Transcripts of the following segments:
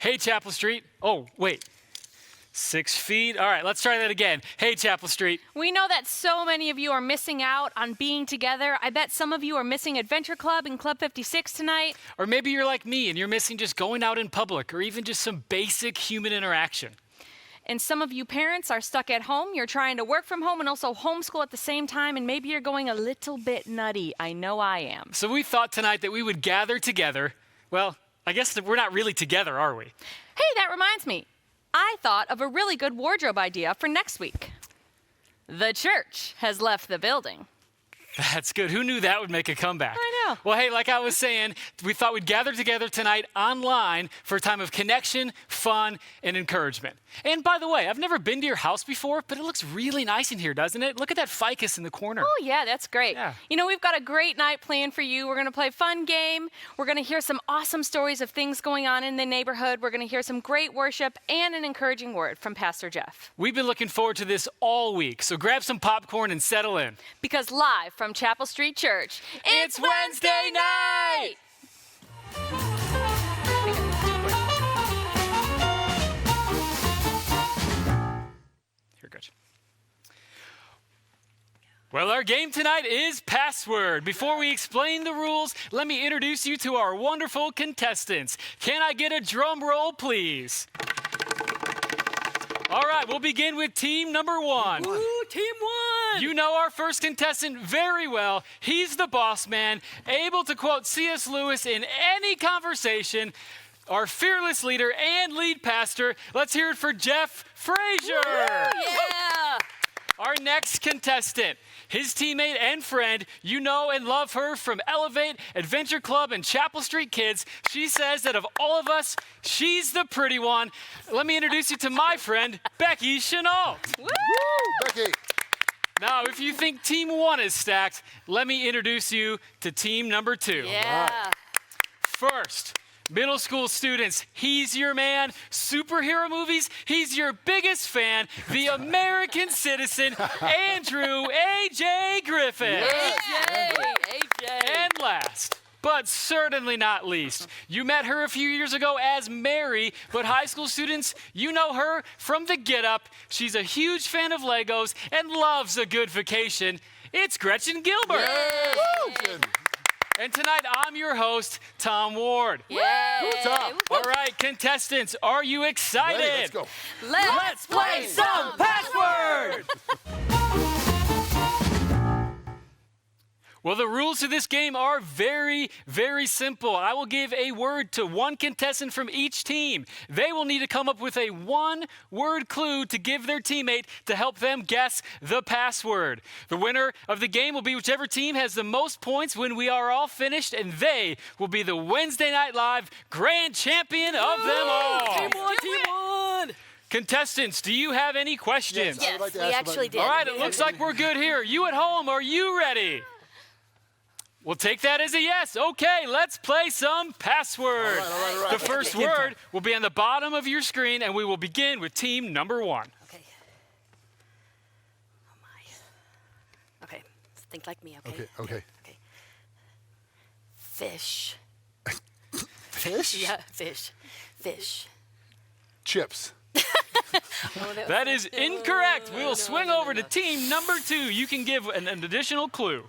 Hey, Chapel Street. Oh, wait. 6 feet. All right, let's try that again. Hey, Chapel Street. We know that so many of you are missing out on being together. I bet some of you are missing Adventure Club and Club 56 tonight. Or maybe you're like me and you're missing just going out in public or even just some basic human interaction. And some of you parents are stuck at home. You're trying to work from home and also homeschool at the same time, and maybe you're going a little bit nutty. I know I am. So we thought tonight that we would gather together. Well, I guess that we're not really together, are we? Hey, that reminds me. I thought of a really good wardrobe idea for next week. The church has left the building. That's good. Who knew that would make a comeback? I know. Well, hey, like I was saying, we thought we'd gather together tonight online for a time of connection, fun, and encouragement. And by the way, I've never been to your house before, but it looks really nice in here, doesn't it? Look at that ficus in the corner. Oh, yeah, that's great. Yeah. You know, we've got a great night planned for you. We're going to play a fun game. We're going to hear some awesome stories of things going on in the neighborhood. We're going to hear some great worship and an encouraging word from Pastor Jeff. We've been looking forward to this all week, so grab some popcorn and settle in. Because live from Chapel Street Church, It's Wednesday night! Here, Gretchen. Well, our game tonight is Password. Before we explain the rules, let me introduce you to our wonderful contestants. Can I get a drum roll, please? All right, we'll begin with team number 1. Ooh, team 1! You know our first contestant very well. He's the boss man, able to quote C.S. Lewis in any conversation. Our fearless leader and lead pastor. Let's hear it for Jeff Frazier. Yeah! Our next contestant, his teammate and friend, you know and love her from Elevate, Adventure Club, and Chapel Street Kids. She says that of all of us, she's the pretty one. Let me introduce you to my friend, Becky Chenault. Woo! Becky. Now, if you think team 1 is stacked, let me introduce you to team number 2. Yeah. First, middle school students, he's your man. Superhero movies, he's your biggest fan. The American citizen, Andrew A.J. Griffin. AJ! And last, but certainly not least, you met her a few years ago as Mary, but high school students, you know her from the Get Up. She's a huge fan of Legos and loves a good vacation. It's Gretchen Gilbert. Yes, Gretchen. And tonight, I'm your host, Tom Ward. Yay! Tom. All right, contestants, are you excited? Ready, let's go. Let's play some password! Well, the rules to this game are very, very simple. I will give a word to one contestant from each team. They will need to come up with a one-word clue to give their teammate to help them guess the password. The winner of the game will be whichever team has the most points when we are all finished, and they will be the Wednesday Night Live grand champion of them all. Team 1! Contestants, do you have any questions? Yes, I would like to ask we about- actually did. All right, it looks like we're good here. You at home, are you ready? We'll take that as a yes. Okay, let's play some password. All right. The first word will be on the bottom of your screen, and we will begin with team number 1. Okay. Oh my. Okay, think like me, okay? Okay. Okay. Fish. Fish? Yeah, fish. Fish. Chips. That is incorrect. We will swing over to team number 2. You can give an additional clue.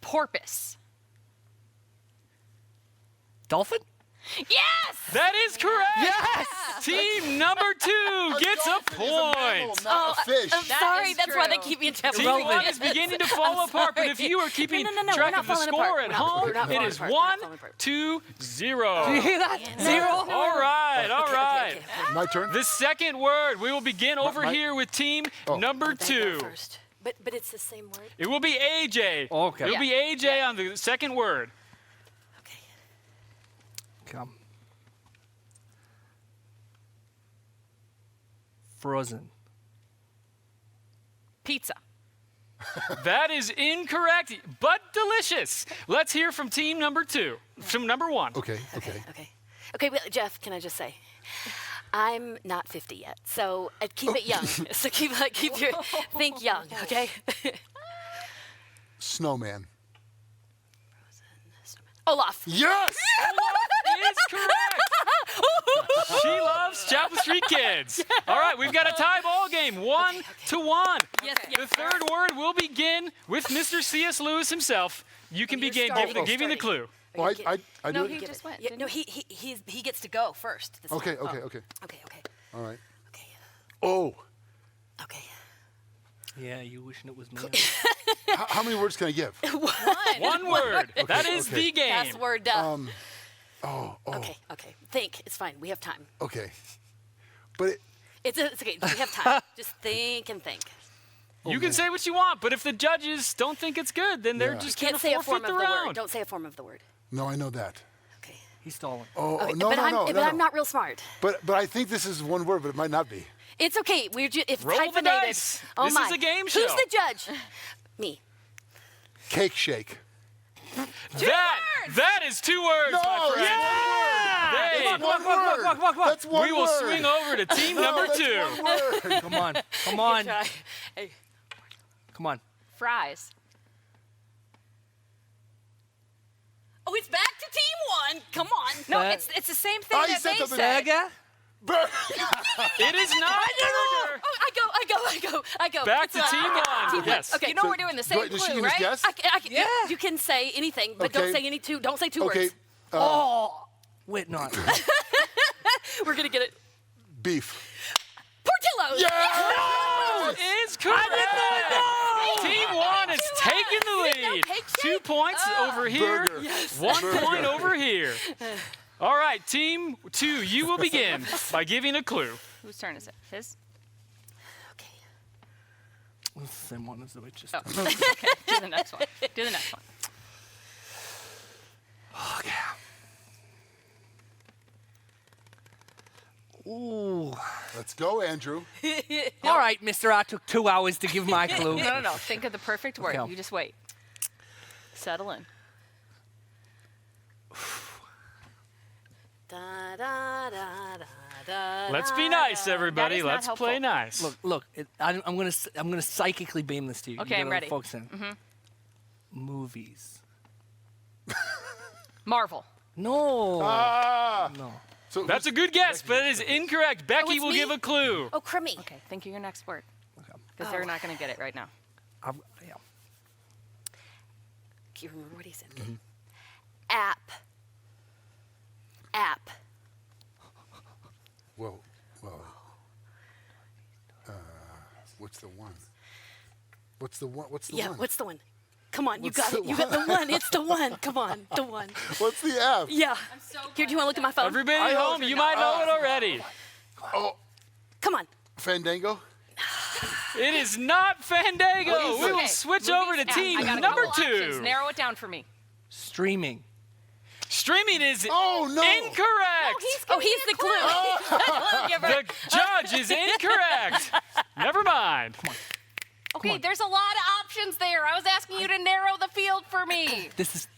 Porpoise. Dolphin? Yes! That is correct. Yes! Team number 2 gets a dolphin is a mammal, point. not a fish. I'm sorry, is that's why they true. keep me in Chapel Team Street. 1 is beginning to fall apart, but if you are keeping No, we're track not of the falling score apart. at We're not- home, we're not it falling is apart. We're not 1, falling apart. 2, 0. Do you hear that? Zero? All right, all right. Okay. My turn? The second word, we will begin over here with team number They go 2. first. But it's the same word? It will be AJ. Okay. It will be AJ on the second word. Okay. Come. Frozen. Pizza. That is incorrect, but delicious. Let's hear from team number 2. From number 1. Okay. Okay, well, Jeff, can I just say, I'm not 50 yet, so keep it young. So keep your think young, okay? Snowman. Olaf. Yes! Is correct. She loves Chapelstreet Kids. All right, we've got a tie ball game, 1-1. Yes, The third word will begin with Mr. C.S. Lewis himself. You can you're begin starting. giving the clue. Oh, I do No, it? he Give just it. went. Yeah, didn't no, he? he gets to go first. This Okay, time. okay. Okay, okay, All right. okay, Oh. okay. Yeah, you wishing it was me. How many words can I give? One word. That is okay. the game. Password. Oh. Okay. Think. It's fine. We have time. Okay. But It's okay. We have time. Just think and think. You can say what you want, but if the judges don't think it's good, then they're Yeah. just Can't going to say a forfeit form the of the round. word. Don't say a form of the word. no, I know that. Okay. He's stalling. Oh, Okay, no, but no. I'm not real smart. But I think this is one word, but it might not be. It's okay. We're if Roll the hyphenated. dice. Oh This my. is a game Who's show. the judge? Me. Cake shake. That is 2 words, No, my friend. it's They- one word. That's one we will word. swing over to team No, number that's 2. one word. Come on. Come on. Hey. Come on. Fries. Oh, it's back to team 1. Come on. No, Uh, it's the same thing Oh, you that said they something. said. Burger? It is not burger. Oh, I go. Back It's to not- team okay, 1. team one. Yes. Okay. You know we're doing the same Does she clue, can just right? guess? Yeah. You can say anything, but don't Okay. say any two. Don't say 2 Okay. words. Oh. Wait, not. We're gonna get it. Beef. Portillo's. No, is correct. Team 1 is taking the lead. cake 2 shake? points over here. Burger. Yes. 1 Burger. point over here. All right, team 2, you will begin by giving a clue. Whose turn is it? His? Okay. It's the same one as the witches. Oh, okay. Do the next one. Do the next one. Okay. Ooh. Let's go, Andrew. All right, mister, I took 2 hours to give my clue. No. Think of the perfect word. Okay. You just wait. Settle in. Da, da, da, da, da, Let's be da, nice, da. everybody. That is not Let's play helpful. nice. Look. I'm gonna psychically beam this to you. Okay, You I'm gotta ready. Focus in. Movies. Marvel. No. Ah. No. So That's a good guess, but it is incorrect. Becky it's will me? give a clue. Oh, crummy. Okay, think of your next word. Okay. Because they're not going to get it right now. Yeah. Do you remember what he said? Mm-hmm. App. Well. What's the one? What's the one? Yeah, what's the one? Come on, you What's got the it. You got the one. It's the one. Come on, the one. What's the F? Yeah. Here, do you want to look at my phone? Everybody I at don't home, think you I- might know it already. Oh, Come on. Fandango. It is not Fandango. What is We it? will Okay, switch over to movies, team I got a number couple options. 2. Narrow it down for me. Streaming. Streaming is Oh no. incorrect. He's the clue. Clue giver. The judge is incorrect. Never mind. Okay, there's a lot of options there. I was asking you to narrow the field for me. This is.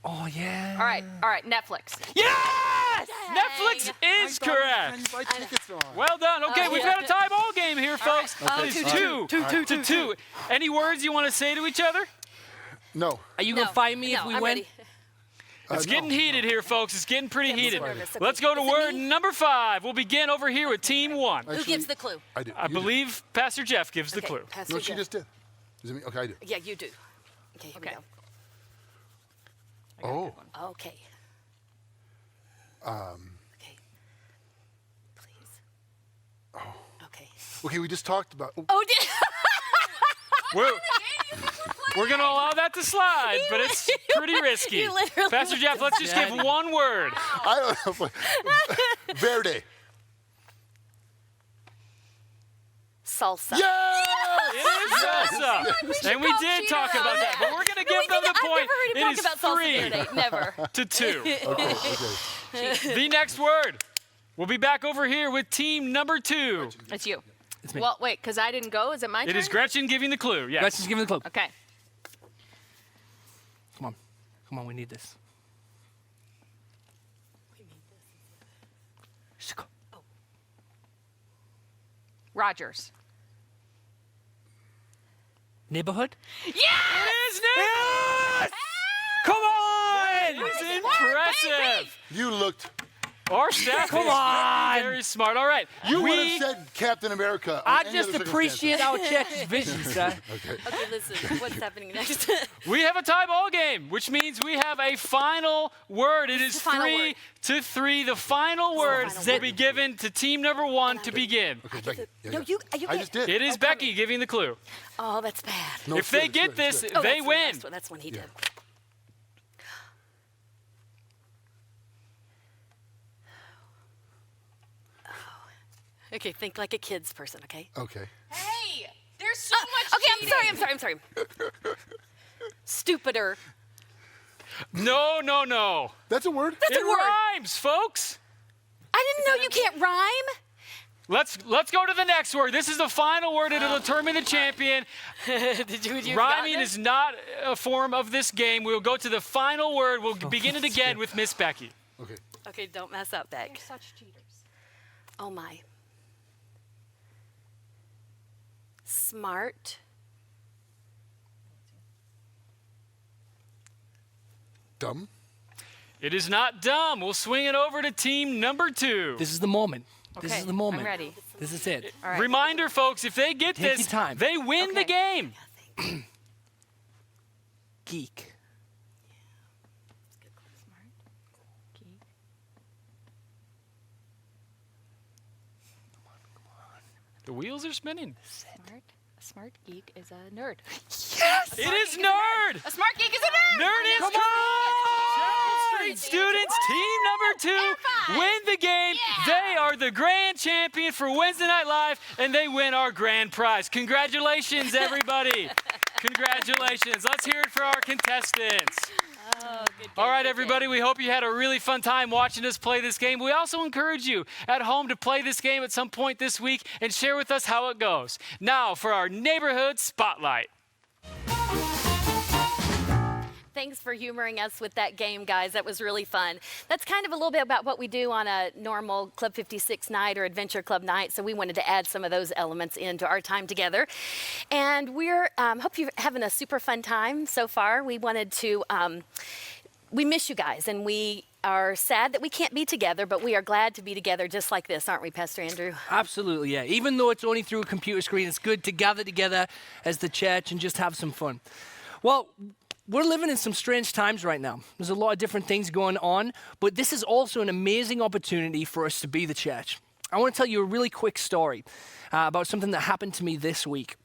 Oh yeah. All right, Netflix. Yes! Netflix is correct. I think it's on. Well done. Okay, we've got a tie ball game here, folks. Oh, It is two, 2-2. Any words you want to say to each other? No. Are you gonna find me if we I'm win? ready. It's getting heated here, folks. It's getting pretty heated. nervous. Let's go to Is it word me? number 5. We'll begin over here with team 1. Who gives the clue? I do. I You do. believe Pastor Jeff gives the Okay, clue. Pastor No, she Jeff. just did. Is it me? Okay, I do. Yeah, you do. Okay, here Okay. we Oh. go. Okay. Okay. Please. Okay. Okay, we just talked about. Oh, did We're going to allow that to slide, but it's pretty risky. you literally Pastor Jeff, let's just give one word. I don't know. Verde. salsa. Yeah! It is salsa. And we did talk about that, but we're going to give them the I've point. never heard It him is talk about salsa 3 today. Never. to 2. Okay, okay. The next word. We'll be back over here with team number 2. It's you. It's me. Well, wait, because I didn't go. Is it my turn? It is Gretchen giving the clue. Yes. Let's just give me the clue. Okay. Come on, we need this. Just go. Rogers. Neighborhood? It is Nick! Come on! It is impressive. You looked. Our staff Come is on. very, very smart. All right. You would have said Captain America. I on any just other appreciate our church's vision, sir. Okay. Okay, listen, what's happening next? We have a tie ball game, which means we have a final word. It is the final 3-3. The final word final will be given to team number 1 to begin. Okay, Becky. No, you I get- just did. It is Becky giving the clue. Oh, that's bad. No, If it's they good, get it's good, it's this, good. they that's the win. last one. That's one he did. Okay, think like a kids person, okay? Okay. Hey, there's so much Okay, I'm sorry. Stupider. No. That's a word? That's It a word. rhymes, folks. I didn't know you can't rhyme. Let's go to the next word. This is the final word. It'll determine the champion. Did you Rhyming is not a form of this game. We'll go to the final word. We'll begin it again with Miss Becky. Okay. Okay, don't mess up, Beck. such cheaters. Oh my. Smart. Dumb. It is not dumb. We'll swing it over to team number 2. This is the moment. This Okay, is the moment. I'm ready. This is it. All right. Reminder, folks, if they get Take this, your time. they win the Okay. game. Geek. The wheels are spinning. A smart geek is a nerd. It is nerd. A smart geek is a nerd. Nerd is correct. Chapelstreet Students, team number 2, win the game. They are the grand champion for Wednesday Night Live, and they win our grand prize. Congratulations, everybody. Congratulations. Let's hear it for our contestants. All right, everybody, we hope you had a really fun time watching us play this game. We also encourage you at home to play this game at some point this week and share with us how it goes. Now for our neighborhood spotlight. Thanks for humoring us with that game, guys. That was really fun. That's kind of a little bit about what we do on a normal Club 56 night or Adventure Club night, so we wanted to add some of those elements into our time together. And we're, hope you're having a super fun time so far. We wanted to, we miss you guys, and we are sad that we can't be together, but we are glad to be together just like this, aren't we, Pastor Andrew? Absolutely, yeah. Even though it's only through a computer screen, it's good to gather together as the church and just have some fun. Well, we're living in some strange times right now. There's a lot of different things going on, but this is also an amazing opportunity for us to be the church. I want to tell you a really quick story about something that happened to me this week.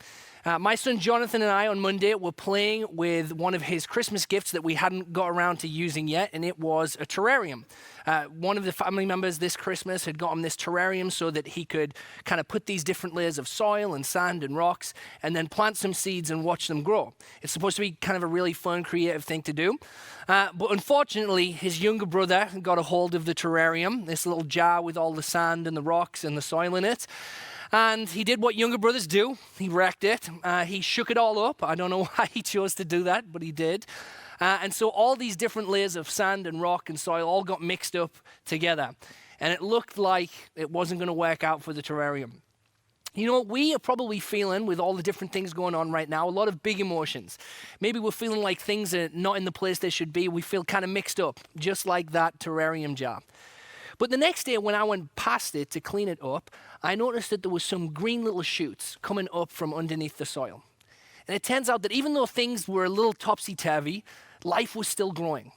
My son Jonathan and I on Monday were playing with one of his Christmas gifts that we hadn't got around to using yet, and it was a terrarium. One of the family members this Christmas had got him this terrarium so that he could kind of put these different layers of soil and sand and rocks and then plant some seeds and watch them grow. It's supposed to be kind of a really fun, creative thing to do. But unfortunately, his younger brother got a hold of the terrarium, this little jar with all the sand and the rocks and the soil in it. And he did what younger brothers do. He wrecked it. He shook it all up. I don't know why he chose to do that, but he did. And so all these different layers of sand and rock and soil all got mixed up together. And it looked like it wasn't going to work out for the terrarium. You know, we are probably feeling, with all the different things going on right now, a lot of big emotions. Maybe we're feeling like things are not in the place they should be. We feel kind of mixed up, just like that terrarium jar. But the next day when I went past it to clean it up, I noticed that there was some green little shoots coming up from underneath the soil. And it turns out that even though things were a little topsy-turvy, life was still growing.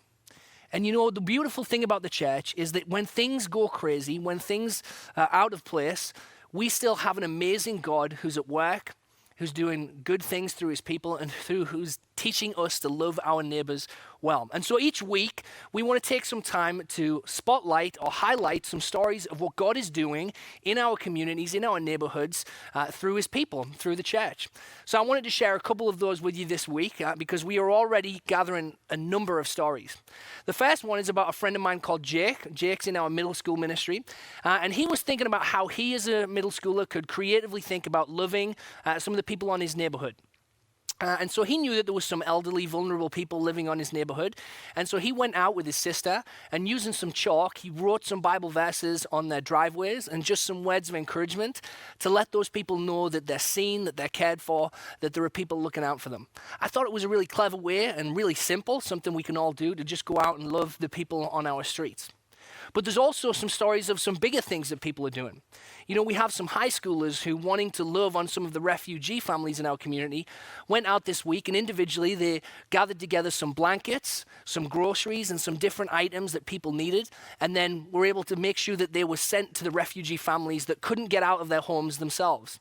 And you know, the beautiful thing about the church is that when things go crazy, when things are out of place, we still have an amazing God who's at work, who's doing good things through his people, and who's teaching us to love our neighbors well. And so each week, we want to take some time to spotlight or highlight some stories of what God is doing in our communities, in our neighborhoods, through his people, through the church. So I wanted to share a couple of those with you this week because we are already gathering a number of stories. The first one is about a friend of mine called Jake. Jake's in our middle school ministry, and he was thinking about how he as a middle schooler could creatively think about loving some of the people on his neighborhood. And so he knew that there was some elderly, vulnerable people living on his neighborhood. And so he went out with his sister and using some chalk, he wrote some Bible verses on their driveways and just some words of encouragement to let those people know that they're seen, that they're cared for, that there are people looking out for them. I thought it was a really clever way and really simple, something we can all do to just go out and love the people on our streets. But there's also some stories of some bigger things that people are doing. You know, we have some high schoolers who, wanting to love on some of the refugee families in our community, went out this week and individually they gathered together some blankets, some groceries, and some different items that people needed, and then were able to make sure that they were sent to the refugee families that couldn't get out of their homes themselves.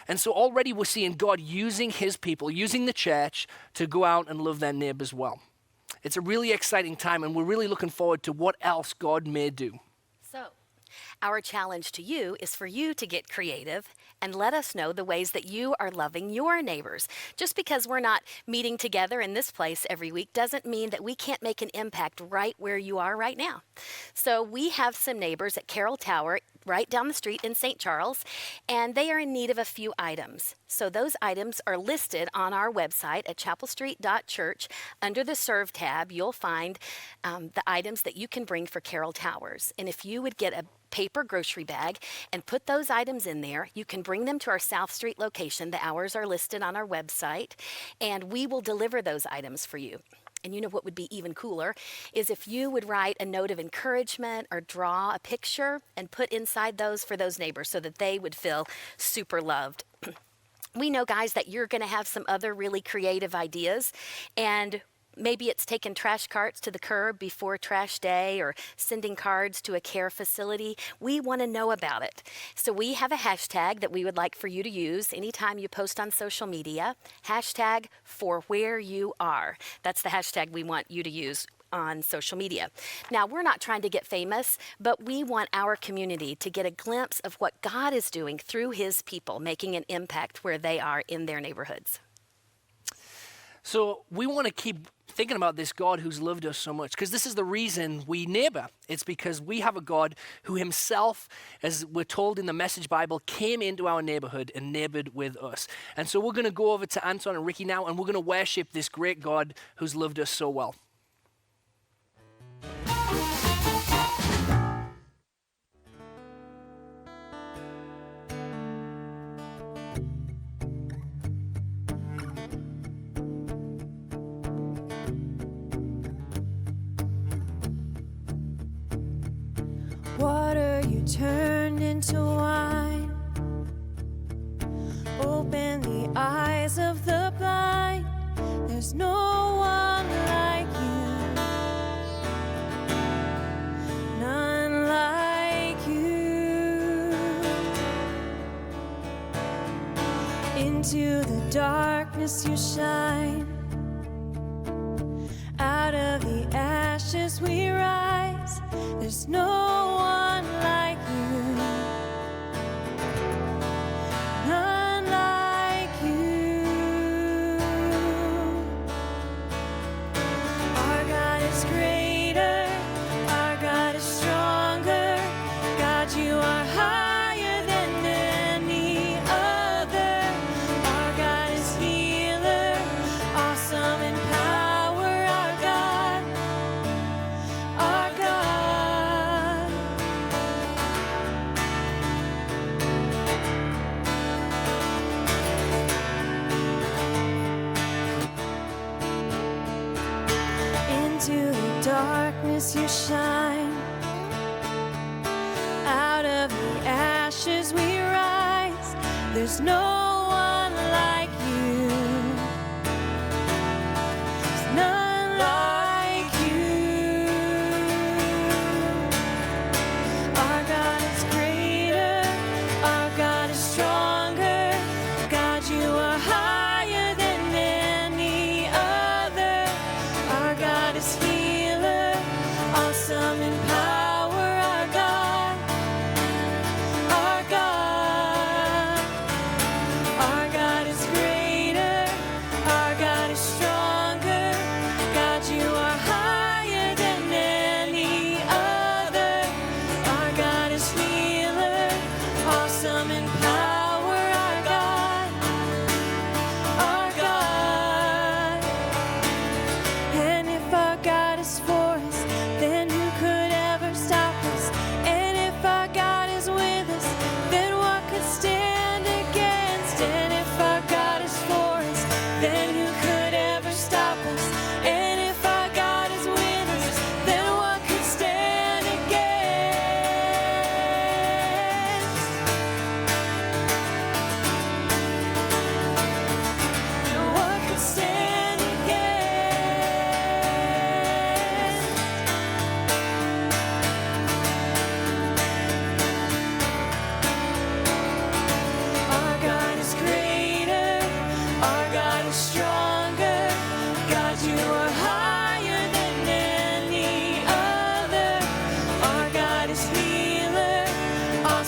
And so already we're seeing God using his people, using the church to go out and love their neighbors well. It's a really exciting time, and we're really looking forward to what else God may do. So, our challenge to you is for you to get creative and let us know the ways that you are loving your neighbors. Just because we're not meeting together in this place every week doesn't mean that we can't make an impact right where you are right now. So we have some neighbors at Carroll Tower right down the street in St. Charles, and they are in need of a few items. So those items are listed on our website at chapelstreet.church. Under the Serve tab, you'll find the items that you can bring for Carroll Towers. And if you would get a paper grocery bag and put those items in there, you can bring them to our South Street location. The hours are listed on our website, and we will deliver those items for you. And you know what would be even cooler is if you would write a note of encouragement or draw a picture and put inside those for those neighbors so that they would feel super loved. We know, guys, that you're going to have some other really creative ideas, and maybe it's taking trash carts to the curb before trash day or sending cards to a care facility. We want to know about it. So we have a hashtag that we would like for you to use anytime you post on social media. Hashtag for where you are. That's the hashtag we want you to use on social media. Now, we're not trying to get famous, but we want our community to get a glimpse of what God is doing through his people, making an impact where they are in their neighborhoods. So we want to keep thinking about this God who's loved us so much, because this is the reason we neighbor. It's because we have a God who himself, as we're told in the Message Bible, came into our neighborhood and neighbored with us. And so we're going to go over to Anton and Ricky now, and we're going to worship this great God who's loved us so well. Water you turned into wine. Open the eyes of the blind. There's no one like you. None like you. Into the darkness you shine. Out of the ashes we rise. There's no one like you. None like you. Our God is greater. Our God is stronger. God, you are higher than any other. Our God is healer. Awesome in power. Our God. Our God. Into the darkness you shine. Out of the ashes we rise. There's no one like you. There's none like you. Our God is greater. Our God is stronger. God, you are higher than any other. Our God is healer. Awesome in power. Our God. Our God.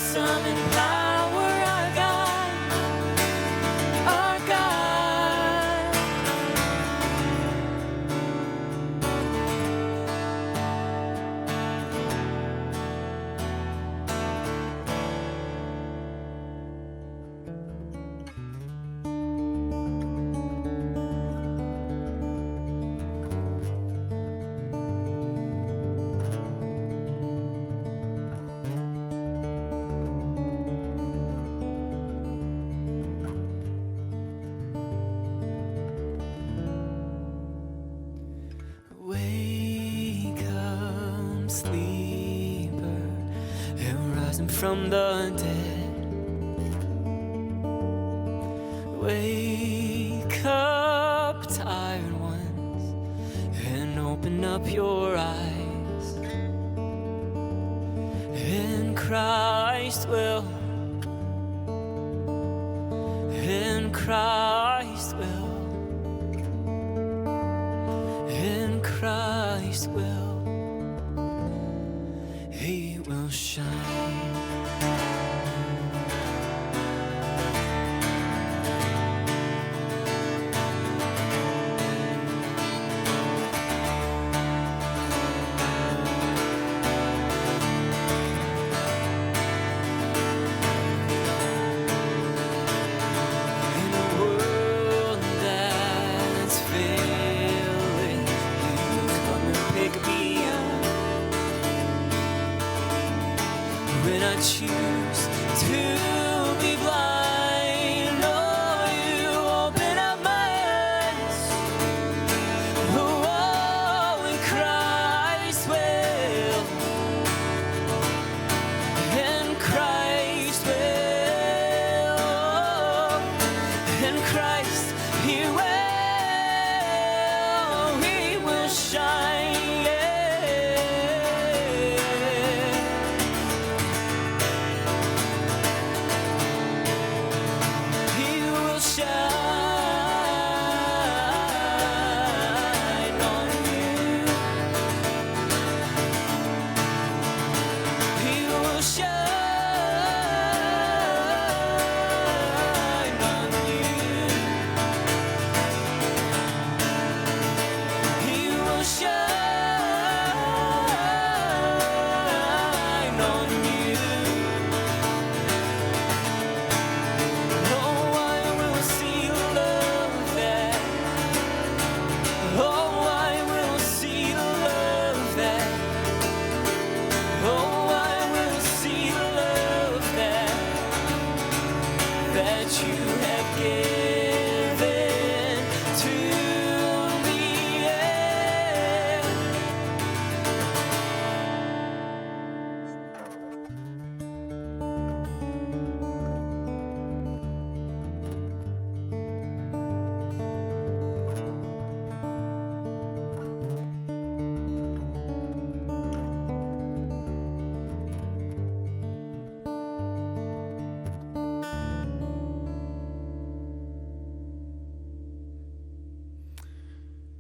awesome in power, our God, our God. Wake up, sleeper, and rising from the dead. Wake up, tired ones, and open up your eyes. And Christ will, and Christ will, and Christ will, He will shine. In a world that's failing, He will come and pick me up. When I choose to be blind, oh, you open up my eyes. Oh, and Christ will, and Christ will, and Christ, He will shine. He will shine on you. He will shine on you. He will shine on you. Oh, I will see love that. Oh, I will see love that. Oh, I will see love that you have given to me. Yeah.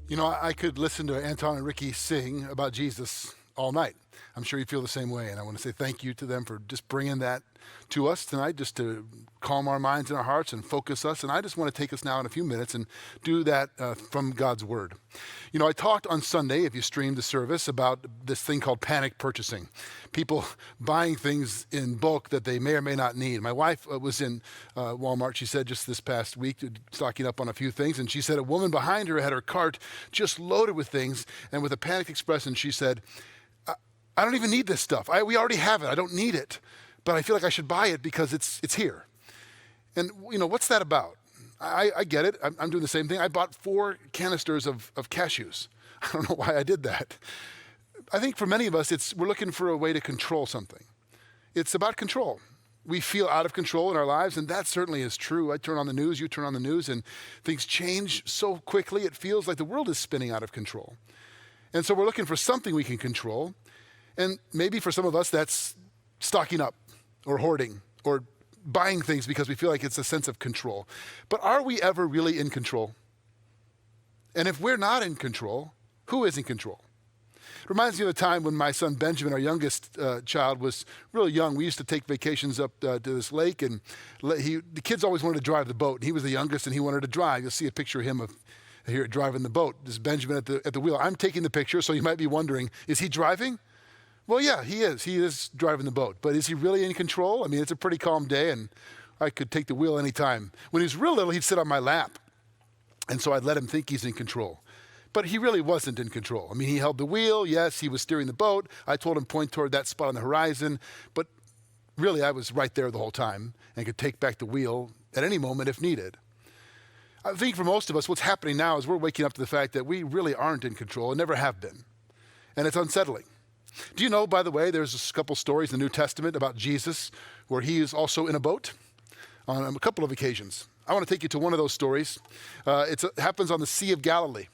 You know, I could listen to Anton and Ricky sing about Jesus all night. I'm sure you feel the same way. And I want to say thank you to them for just bringing that to us tonight, just to calm our minds and our hearts and focus us. And I just want to take us now in a few minutes and do that from God's Word. You know, I talked on Sunday, if you streamed the service, about this thing called panic purchasing. People buying things in bulk that they may or may not need. My wife was in Walmart, she said, just this past week, stocking up on a few things. And she said a woman behind her had her cart just loaded with things. And with a panicked expression, she said, I don't even need this stuff. We already have it. I don't need it. But I feel like I should buy it because it's here. And, you know, what's that about? I get it. I'm doing the same thing. I bought 4 canisters of cashews. I don't know why I did that. I think for many of us, we're looking for a way to control something. It's about control. We feel out of control in our lives, and that certainly is true. I turn on the news, you turn on the news, and things change so quickly, it feels like the world is spinning out of control. And so we're looking for something we can control. And maybe for some of us, that's stocking up or hoarding or buying things because we feel like it's a sense of control. But are we ever really in control? And if we're not in control, who is in control? It reminds me of the time when my son Benjamin, our youngest child, was really young. We used to take vacations up to this lake, and the kids always wanted to drive the boat. And he was the youngest, and he wanted to drive. You'll see a picture of him here driving the boat. This is Benjamin at the wheel. I'm taking the picture, so you might be wondering, is he driving? Well, yeah, he is. He is driving the boat. But is he really in control? I mean, it's a pretty calm day, and I could take the wheel anytime. When he was real little, he'd sit on my lap. And so I'd let him think he's in control. But he really wasn't in control. I mean, he held the wheel. Yes, he was steering the boat. I told him point toward that spot on the horizon. But really, I was right there the whole time and could take back the wheel at any moment if needed. I think for most of us, what's happening now is we're waking up to the fact that we really aren't in control and never have been. And it's unsettling. Do you know, by the way, there's a couple stories in the New Testament about Jesus where he is also in a boat on a couple of occasions. I want to take you to one of those stories. It happens on the Sea of Galilee.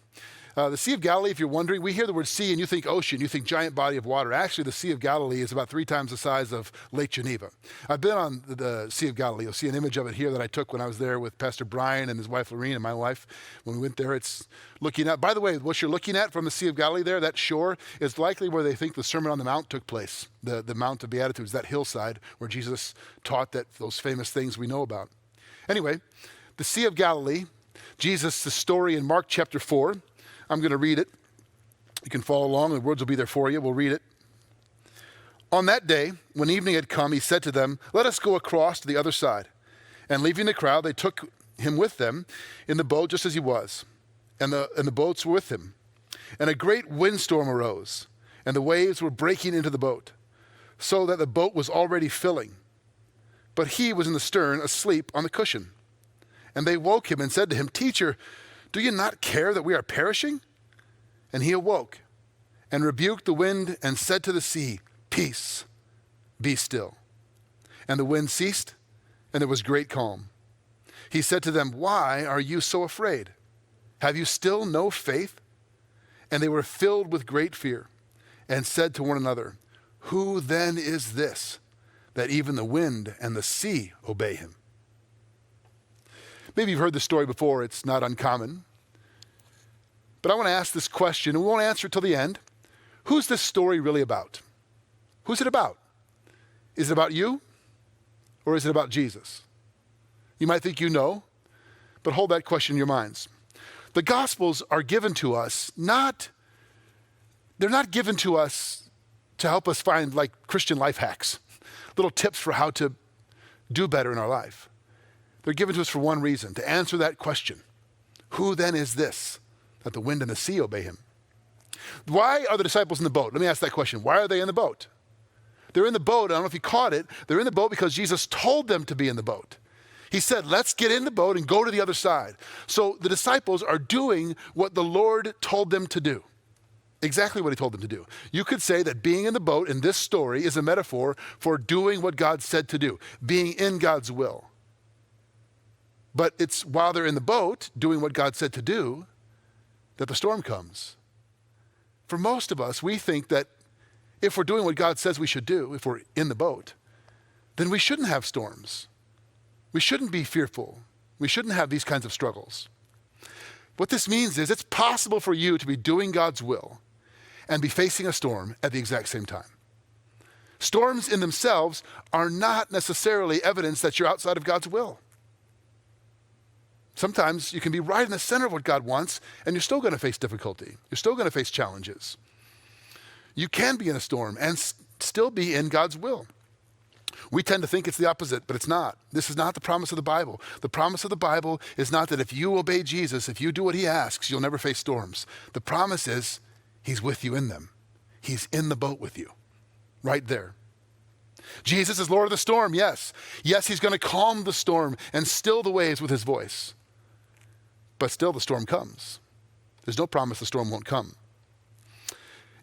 The Sea of Galilee, if you're wondering, we hear the word sea and you think ocean, you think giant body of water. Actually, the Sea of Galilee is about 3 times the size of Lake Geneva. I've been on the Sea of Galilee. You'll see an image of it here that I took when I was there with Pastor Brian and his wife Lorene and my wife. When we went there, it's looking at, by the way, what you're looking at from the Sea of Galilee there, that shore, is likely where they think the Sermon on the Mount took place. The Mount of Beatitudes, that hillside where Jesus taught those famous things we know about. Anyway, the Sea of Galilee, Jesus, the story in Mark chapter 4. I'm going to read it. You can follow along. The words will be there for you. We'll read it. On that day, when evening had come, he said to them, "Let us go across to the other side." And leaving the crowd, they took him with them in the boat just as he was. And the boats were with him. And a great windstorm arose, and the waves were breaking into the boat, so that the boat was already filling. But he was in the stern, asleep on the cushion. And they woke him and said to him, "Teacher, do you not care that we are perishing?" And he awoke and rebuked the wind and said to the sea, "Peace, be still." And the wind ceased, and there was great calm. He said to them, "Why are you so afraid? Have you still no faith?" And they were filled with great fear and said to one another, "Who then is this, that even the wind and the sea obey him?" Maybe you've heard this story before. It's not uncommon. But I want to ask this question, and we won't answer it till the end. Who's this story really about? Who's it about? Is it about you, or is it about Jesus? You might think you know, but hold that question in your minds. The Gospels are given to us they're not given to us to help us find like Christian life hacks, little tips for how to do better in our life. They're given to us for one reason, to answer that question. Who then is this, that the wind and the sea obey him? Why are the disciples in the boat? Let me ask that question. Why are they in the boat? They're in the boat. I don't know if you caught it. They're in the boat because Jesus told them to be in the boat. He said, "Let's get in the boat and go to the other side." So the disciples are doing what the Lord told them to do. Exactly what he told them to do. You could say that being in the boat in this story is a metaphor for doing what God said to do, being in God's will. But it's while they're in the boat doing what God said to do that the storm comes. For most of us, we think that if we're doing what God says we should do, if we're in the boat, then we shouldn't have storms. We shouldn't be fearful. We shouldn't have these kinds of struggles. What this means is it's possible for you to be doing God's will and be facing a storm at the exact same time. Storms in themselves are not necessarily evidence that you're outside of God's will. Sometimes you can be right in the center of what God wants, and you're still going to face difficulty. You're still going to face challenges. You can be in a storm and still be in God's will. We tend to think it's the opposite, but it's not. This is not the promise of the Bible. The promise of the Bible is not that if you obey Jesus, if you do what he asks, you'll never face storms. The promise is he's with you in them. He's in the boat with you, right there. Jesus is Lord of the storm, yes. Yes, he's going to calm the storm and still the waves with his voice. But still the storm comes. There's no promise the storm won't come.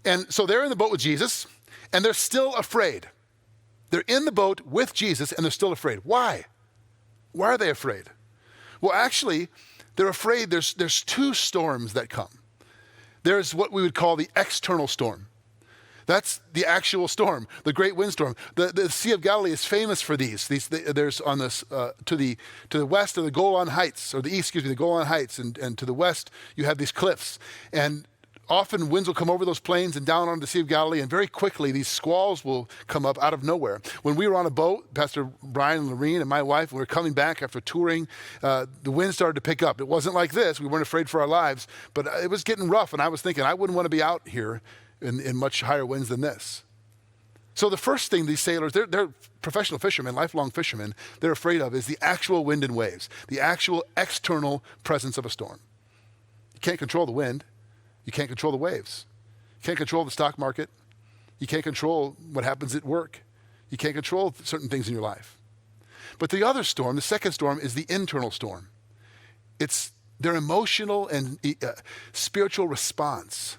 And so they're in the boat with Jesus, and they're still afraid. They're in the boat with Jesus, and they're still afraid. Why? Why are they afraid? Well, actually, they're afraid there's 2 storms that come. There's what we would call the external storm. That's the actual storm, the great windstorm. The Sea of Galilee is famous for these. There's on this to the west of the Golan Heights, or the east, the Golan Heights, and to the west you have these cliffs. And Often winds will come over those plains and down on the Sea of Galilee, and very quickly these squalls will come up out of nowhere. When we were on a boat, Pastor Brian and Lorene and my wife, we were coming back after touring, the wind started to pick up. It wasn't like this. We weren't afraid for our lives, but it was getting rough, and I was thinking I wouldn't want to be out here in much higher winds than this. So the first thing these sailors, they're professional fishermen, lifelong fishermen, they're afraid of is the actual wind and waves, the actual external presence of a storm. You can't control the wind. You can't control the waves. You can't control the stock market. You can't control what happens at work. You can't control certain things in your life. But the other storm, the second storm, is the internal storm. It's their emotional and spiritual response.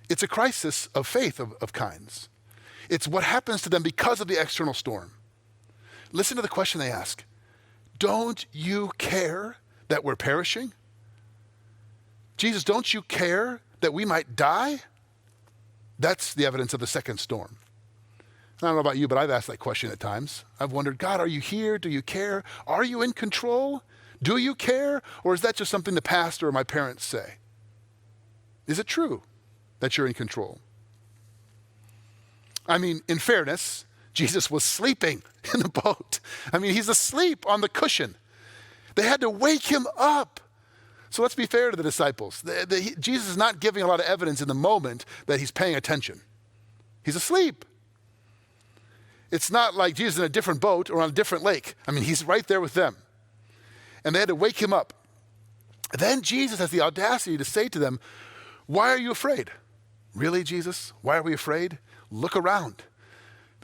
It's a crisis of faith of kinds. It's what happens to them because of the external storm. Listen to the question they ask. Don't you care that we're perishing? Jesus, don't you care that we might die? That's the evidence of the second storm. I don't know about you, but I've asked that question at times. I've wondered, God, are you here? Do you care? Are you in control? Do you care? Or is that just something the pastor or my parents say? Is it true that you're in control? I mean, in fairness, Jesus was sleeping in the boat. I mean, he's asleep on the cushion. They had to wake him up. So let's be fair to the disciples. Jesus is not giving a lot of evidence in the moment that he's paying attention. He's asleep. It's not like Jesus is in a different boat or on a different lake. I mean, he's right there with them. And they had to wake him up. Then Jesus has the audacity to say to them, why are you afraid? Really, Jesus? Why are we afraid? Look around.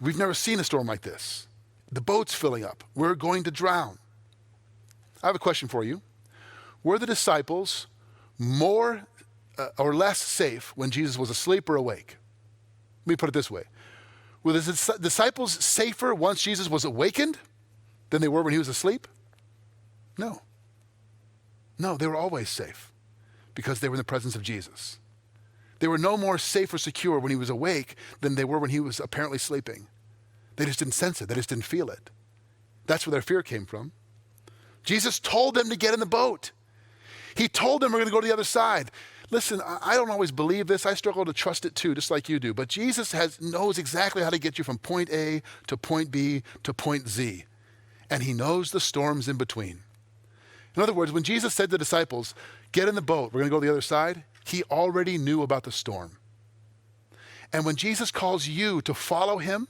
We've never seen a storm like this. The boat's filling up. We're going to drown. I have a question for you. Were the disciples more or less safe when Jesus was asleep or awake? Let me put it this way. Were the disciples safer once Jesus was awakened than they were when he was asleep? No. No, they were always safe because they were in the presence of Jesus. They were no more safe or secure when he was awake than they were when he was apparently sleeping. They just didn't sense it. They just didn't feel it. That's where their fear came from. Jesus told them to get in the boat. He told them we're going to go to the other side. Listen, I don't always believe this. I struggle to trust it too, just like you do. But Jesus knows exactly how to get you from point A to point B to point Z. And he knows the storms in between. In other words, when Jesus said to the disciples, get in the boat, we're going to go to the other side, he already knew about the storm. And when Jesus calls you to follow him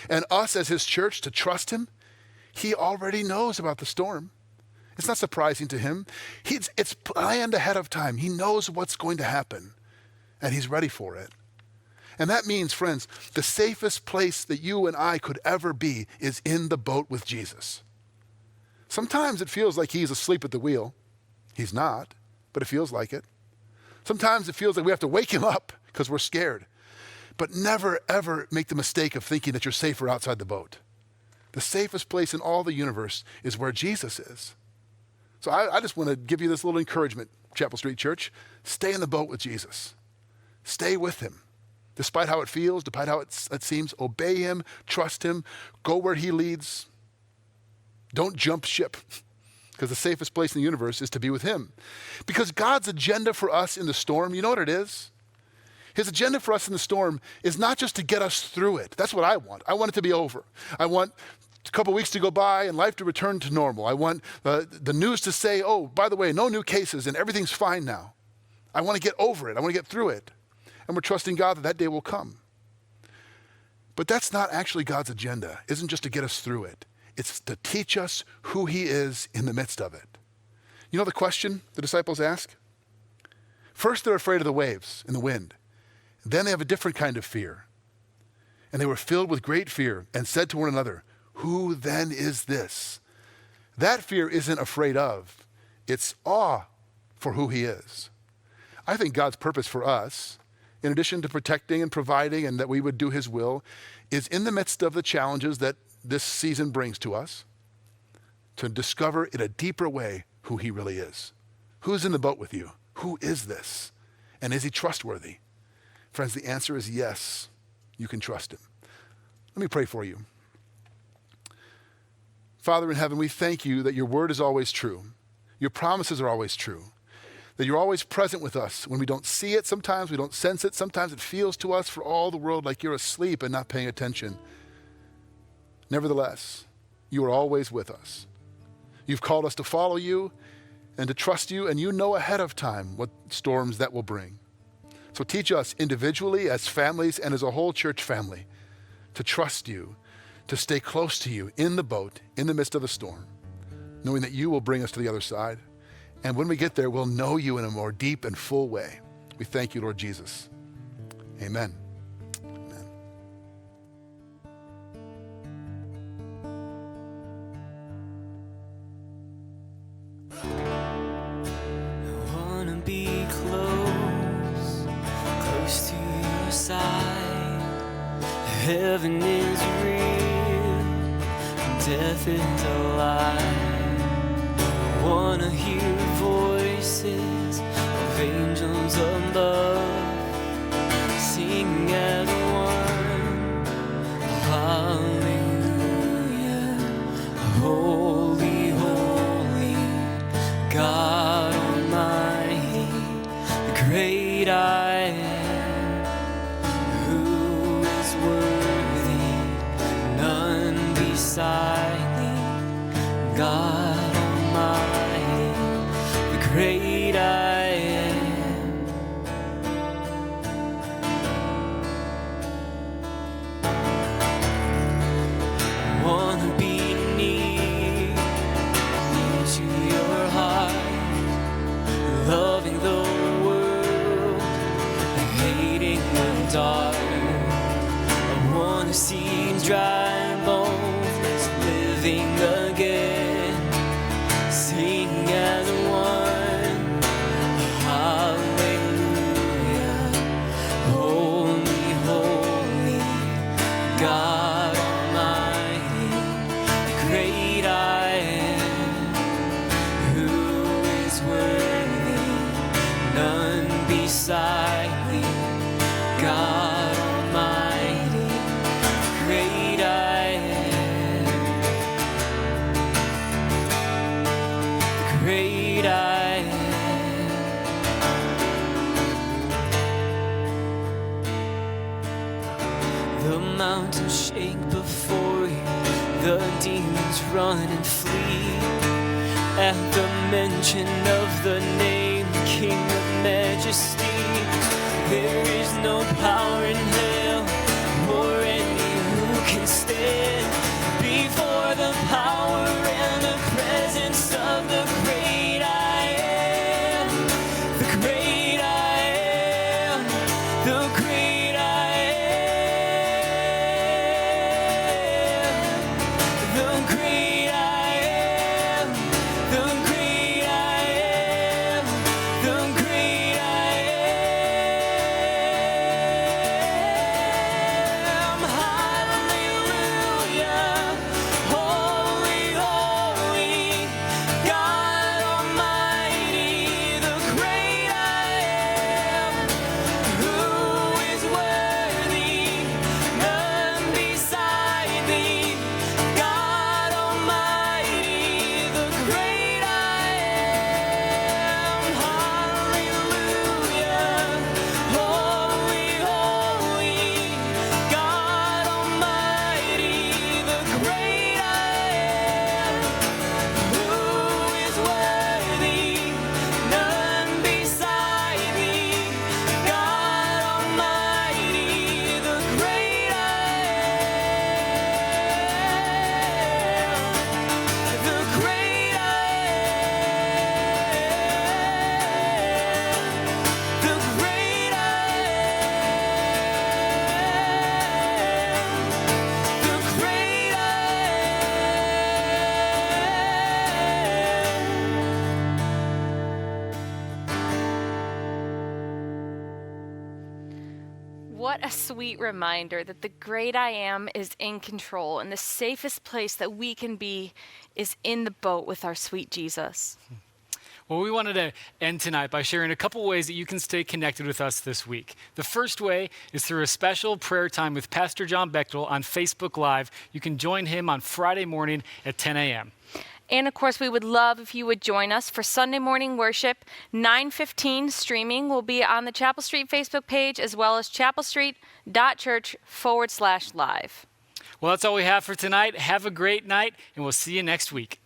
and us as his church to trust him, he already knows about the storm. It's not surprising to him. It's planned ahead of time. He knows what's going to happen, and he's ready for it. And that means, friends, the safest place that you and I could ever be is in the boat with Jesus. Sometimes it feels like he's asleep at the wheel. He's not, but it feels like it. Sometimes it feels like we have to wake him up because we're scared. But never, ever make the mistake of thinking that you're safer outside the boat. The safest place in all the universe is where Jesus is. So I just want to give you this little encouragement, Chapel Street Church. Stay in the boat with Jesus. Stay with him. Despite how it feels, despite how it seems, obey him, trust him, go where he leads. Don't jump ship, because the safest place in the universe is to be with him. Because God's agenda for us in the storm, you know what it is? His agenda for us in the storm is not just to get us through it. That's what I want. I want it to be over. I want a couple weeks to go by and life to return to normal. I want the news to say, oh, by the way, no new cases and everything's fine now. I want to get over it. I want to get through it. And we're trusting God that day will come. But that's not actually God's agenda. It isn't just to get us through it. It's to teach us who he is in the midst of it. You know the question the disciples ask? First, they're afraid of the waves and the wind. Then they have a different kind of fear. And they were filled with great fear and said to one another, who then is this? That fear isn't afraid of. It's awe for who he is. I think God's purpose for us, in addition to protecting and providing and that we would do his will, is in the midst of the challenges that this season brings to us, to discover in a deeper way who he really is. Who's in the boat with you? Who is this? And is he trustworthy? Friends, the answer is yes, you can trust him. Let me pray for you. Father in heaven, we thank you that your word is always true. Your promises are always true. that you're always present with us when we don't see it sometimes, we don't sense it. Sometimes it feels to us for all the world like you're asleep and not paying attention. Nevertheless, you are always with us. You've called us to follow you and to trust you, and you know ahead of time what storms that will bring. So teach us individually, as families, and as a whole church family, to trust you, to stay close to you in the boat, in the midst of the storm, knowing that you will bring us to the other side. And when we get there, we'll know you in a more deep and full way. We thank you, Lord Jesus. Amen. Amen. I wanna be close to your side. Heaven is real, death is a lie. I wanna hear voices of angels above, sing as one, hallelujah. Holy, holy, God Almighty, the great I am, who is worthy, none beside thee, God Almighty, the great I am. I wanna be near to your heart, loving the world, hating the dark. I wanna see dry bones living again, sing as one, hallelujah. Holy, holy, God Almighty, the great I am, who is worthy, none beside thee, God Almighty, the great I am, the great I am. The mountains shake before you, the demons run and flee at the mention of the name, King of Majesty. There is no power in hell or any who can stand before the power and the presence of the great I am, the great I am, the great I am, the great I am, the great I am, the great I am. Hallelujah. Holy, holy, God Almighty, the great I am, who is worthy, none beside thee, God Almighty, the great I am. Hallelujah. Holy, holy, God Almighty, the great I am, who is worthy, none beside thee, God Almighty, the great I am, the great I am, the great I am, the great I am. What a sweet reminder that the great I am is in control, and the safest place that we can be is in the boat with our sweet Jesus. Well, we wanted to end tonight by sharing a couple ways that you can stay connected with us this week. The first way is through a special prayer time with Pastor John Bechtel on Facebook Live. You can join him on Friday morning at 10 a.m. And of course, we would love if you would join us for Sunday morning worship. 9:15 streaming will be on the Chapel Street Facebook page as well as chapelstreet.church/live. Well, that's all we have for tonight. Have a great night, and we'll see you next week.